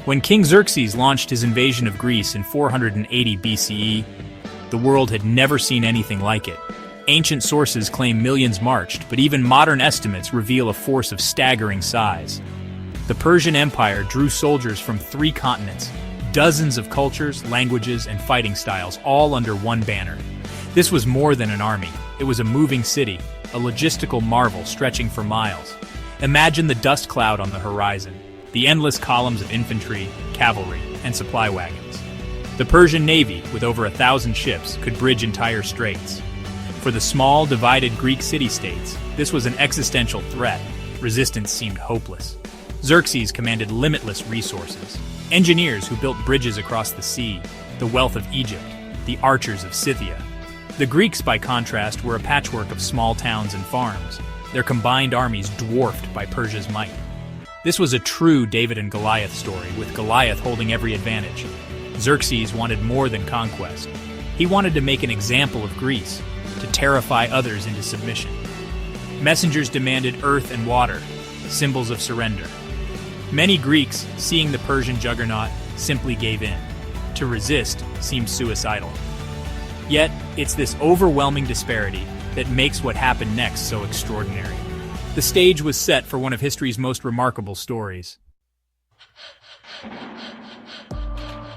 When King Xerxes launched his invasion of Greece in 480 BCE, the world had never seen anything like it. Ancient sources claim millions marched, but even modern estimates reveal a force of staggering size. The Persian Empire drew soldiers from 3 continents, dozens of cultures, languages, and fighting styles, all under one banner. This was more than an army. It was a moving city, a logistical marvel stretching for miles. Imagine the dust cloud on the horizon, the endless columns of infantry, cavalry, and supply wagons. The Persian navy, with over 1,000 ships, could bridge entire straits. For the small, divided Greek city-states, this was an existential threat. Resistance seemed hopeless. Xerxes commanded limitless resources. Engineers who built bridges across the sea, the wealth of Egypt, the archers of Scythia. The Greeks, by contrast, were a patchwork of small towns and farms, their combined armies dwarfed by Persia's might. This was a true David and Goliath story, with Goliath holding every advantage. Xerxes wanted more than conquest. He wanted to make an example of Greece, to terrify others into submission. Messengers demanded earth and water, symbols of surrender. Many Greeks, seeing the Persian juggernaut, simply gave in. To resist seemed suicidal. Yet, it's this overwhelming disparity that makes what happened next so extraordinary. The stage was set for one of history's most remarkable stories.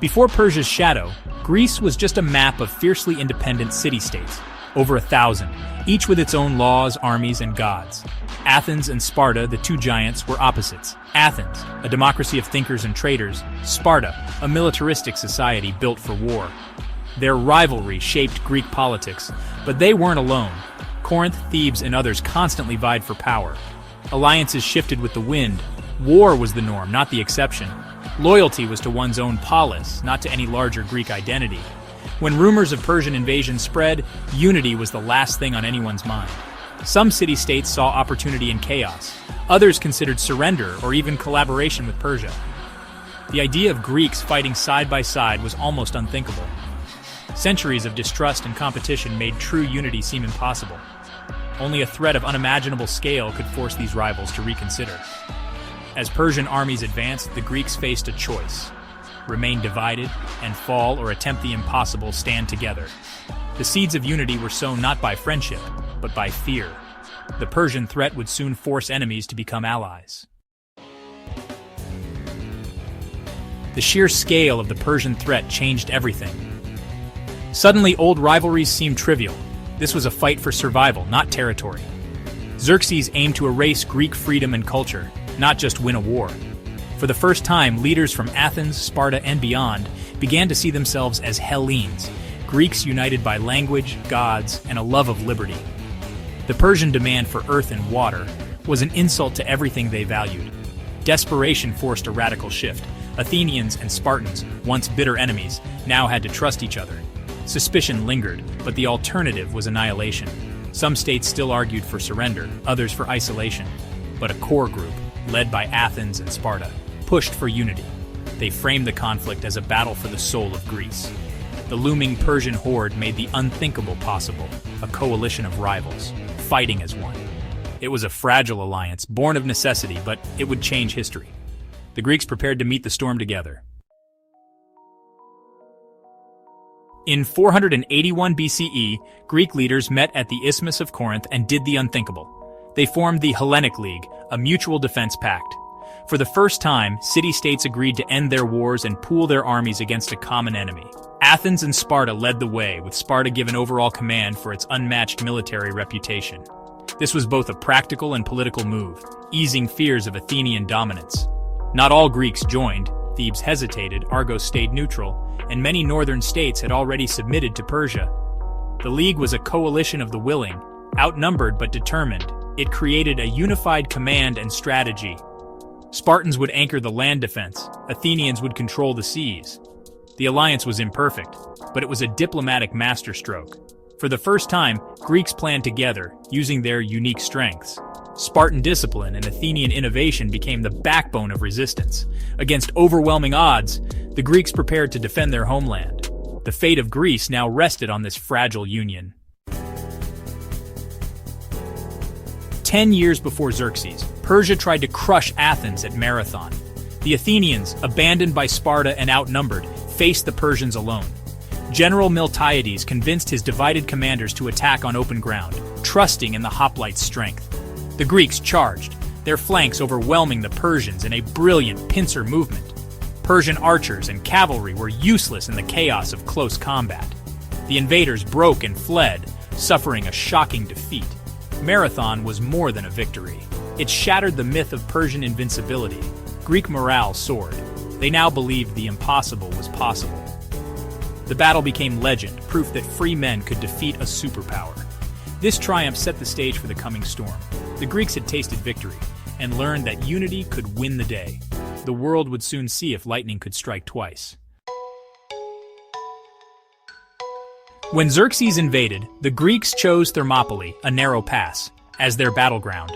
Before Persia's shadow, Greece was just a map of fiercely independent city-states, over 1,000, each with its own laws, armies, and gods. Athens and Sparta, the 2 giants, were opposites. Athens, a democracy of thinkers and traders; Sparta, a militaristic society built for war. Their rivalry shaped Greek politics, but they weren't alone. Corinth, Thebes, and others constantly vied for power. Alliances shifted with the wind. War was the norm, not the exception. Loyalty was to one's own polis, not to any larger Greek identity. When rumors of Persian invasion spread, unity was the last thing on anyone's mind. Some city-states saw opportunity in chaos. Others considered surrender or even collaboration with Persia. The idea of Greeks fighting side by side was almost unthinkable. Centuries of distrust and competition made true unity seem impossible. Only a threat of unimaginable scale could force these rivals to reconsider. As Persian armies advanced, the Greeks faced a choice: remain divided and fall, or attempt the impossible, stand together. The seeds of unity were sown not by friendship, but by fear. The Persian threat would soon force enemies to become allies. The sheer scale of the Persian threat changed everything. Suddenly, old rivalries seemed trivial. This was a fight for survival, not territory. Xerxes aimed to erase Greek freedom and culture, not just win a war. For the first time, leaders from Athens, Sparta, and beyond began to see themselves as Hellenes, Greeks united by language, gods, and a love of liberty. The Persian demand for earth and water was an insult to everything they valued. Desperation forced a radical shift. Athenians and Spartans, once bitter enemies, now had to trust each other. Suspicion lingered, but the alternative was annihilation. Some states still argued for surrender, others for isolation. But a core group, led by Athens and Sparta, pushed for unity. They framed the conflict as a battle for the soul of Greece. The looming Persian horde made the unthinkable possible, a coalition of rivals, fighting as one. It was a fragile alliance, born of necessity, but it would change history. The Greeks prepared to meet the storm together. In 481 BCE, Greek leaders met at the Isthmus of Corinth and did the unthinkable. They formed the Hellenic League, a mutual defense pact. For the first time, city-states agreed to end their wars and pool their armies against a common enemy. Athens and Sparta led the way, with Sparta given overall command for its unmatched military reputation. This was both a practical and political move, easing fears of Athenian dominance. Not all Greeks joined. Thebes hesitated, Argos stayed neutral, and many northern states had already submitted to Persia. The League was a coalition of the willing, outnumbered but determined. It created a unified command and strategy. Spartans would anchor the land defense, Athenians would control the seas. The alliance was imperfect, but it was a diplomatic masterstroke. For the first time, Greeks planned together, using their unique strengths. Spartan discipline and Athenian innovation became the backbone of resistance. Against overwhelming odds, the Greeks prepared to defend their homeland. The fate of Greece now rested on this fragile union. 10 years before Xerxes, Persia tried to crush Athens at Marathon. The Athenians, abandoned by Sparta and outnumbered, faced the Persians alone. General Miltiades convinced his divided commanders to attack on open ground, trusting in the hoplites' strength. The Greeks charged, their flanks overwhelming the Persians in a brilliant pincer movement. Persian archers and cavalry were useless in the chaos of close combat. The invaders broke and fled, suffering a shocking defeat. Marathon was more than a victory. It shattered the myth of Persian invincibility. Greek morale soared. They now believed the impossible was possible. The battle became legend, proof that free men could defeat a superpower. This triumph set the stage for the coming storm. The Greeks had tasted victory and learned that unity could win the day. The world would soon see if lightning could strike twice. When Xerxes invaded, the Greeks chose Thermopylae, a narrow pass, as their battleground.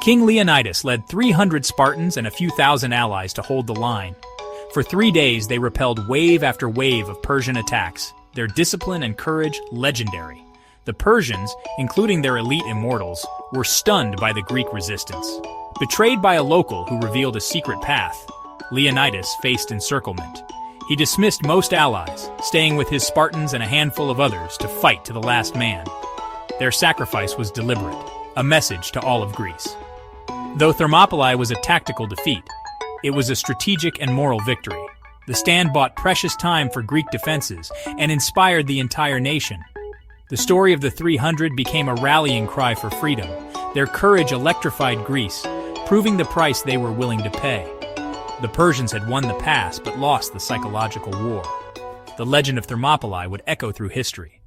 King Leonidas led 300 Spartans and a few thousand allies to hold the line. For 3 days, they repelled wave after wave of Persian attacks, their discipline and courage legendary. The Persians, including their elite immortals, were stunned by the Greek resistance. Betrayed by a local who revealed a secret path, Leonidas faced encirclement. He dismissed most allies, staying with his Spartans and a handful of others to fight to the last man. Their sacrifice was deliberate, a message to all of Greece. Though Thermopylae was a tactical defeat, it was a strategic and moral victory. The stand bought precious time for Greek defenses and inspired the entire nation. The story of the 300 became a rallying cry for freedom. Their courage electrified Greece, proving the price they were willing to pay. The Persians had won the pass but lost the psychological war. The legend of Thermopylae would echo through history.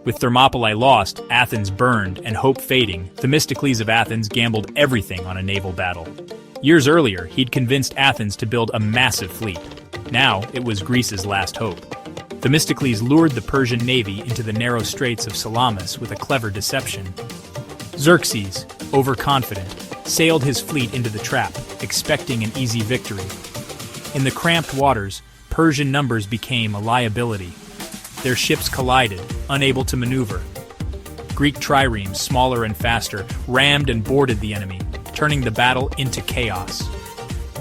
With Thermopylae lost, Athens burned, and hope fading, Themistocles of Athens gambled everything on a naval battle. Years earlier, he'd convinced Athens to build a massive fleet. Now, it was Greece's last hope. Themistocles lured the Persian navy into the narrow straits of Salamis with a clever deception. Xerxes, overconfident, sailed his fleet into the trap, expecting an easy victory. In the cramped waters, Persian numbers became a liability. Their ships collided, unable to maneuver. Greek triremes, smaller and faster, rammed and boarded the enemy, turning the battle into chaos.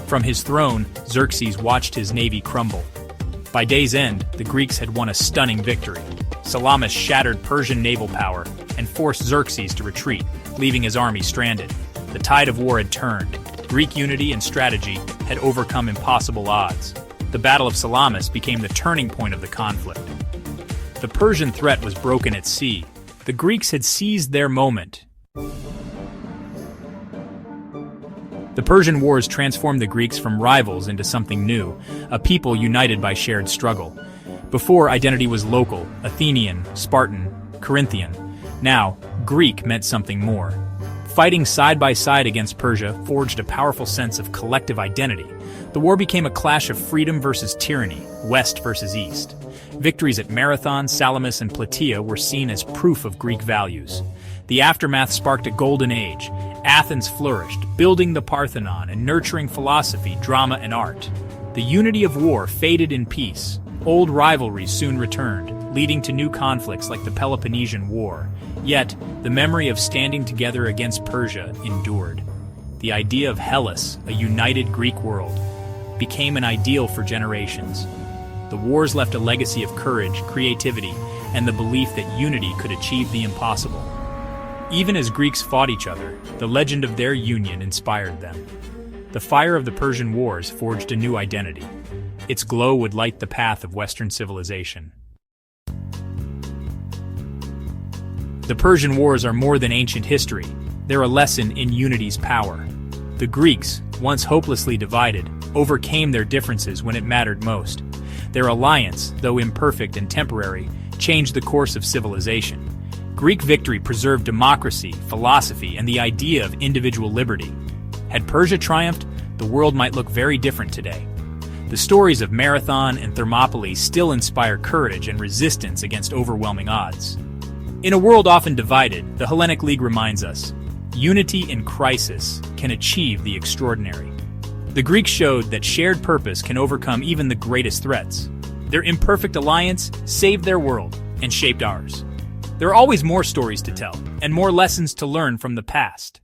From his throne, Xerxes watched his navy crumble. By day's end, the Greeks had won a stunning victory. Salamis shattered Persian naval power and forced Xerxes to retreat, leaving his army stranded. The tide of war had turned. Greek unity and strategy had overcome impossible odds. The Battle of Salamis became the turning point of the conflict. The Persian threat was broken at sea. The Greeks had seized their moment. The Persian Wars transformed the Greeks from rivals into something new, a people united by shared struggle. Before, identity was local, Athenian, Spartan, Corinthian. Now, Greek meant something more. Fighting side by side against Persia forged a powerful sense of collective identity. The war became a clash of freedom versus tyranny, West versus East. Victories at Marathon, Salamis, and Plataea were seen as proof of Greek values. The aftermath sparked a golden age. Athens flourished, building the Parthenon and nurturing philosophy, drama, and art. The unity of war faded in peace. Old rivalries soon returned, leading to new conflicts like the Peloponnesian War. Yet, the memory of standing together against Persia endured. The idea of Hellas, a united Greek world, became an ideal for generations. The wars left a legacy of courage, creativity, and the belief that unity could achieve the impossible. Even as Greeks fought each other, the legend of their union inspired them. The fire of the Persian Wars forged a new identity. Its glow would light the path of Western civilization. The Persian Wars are more than ancient history. They're a lesson in unity's power. The Greeks, once hopelessly divided, overcame their differences when it mattered most. Their alliance, though imperfect and temporary, changed the course of civilization. Greek victory preserved democracy, philosophy, and the idea of individual liberty. Had Persia triumphed, the world might look very different today. The stories of Marathon and Thermopylae still inspire courage and resistance against overwhelming odds. In a world often divided, the Hellenic League reminds us, unity in crisis can achieve the extraordinary. The Greeks showed that shared purpose can overcome even the greatest threats. Their imperfect alliance saved their world and shaped ours. There are always more stories to tell and more lessons to learn from the past.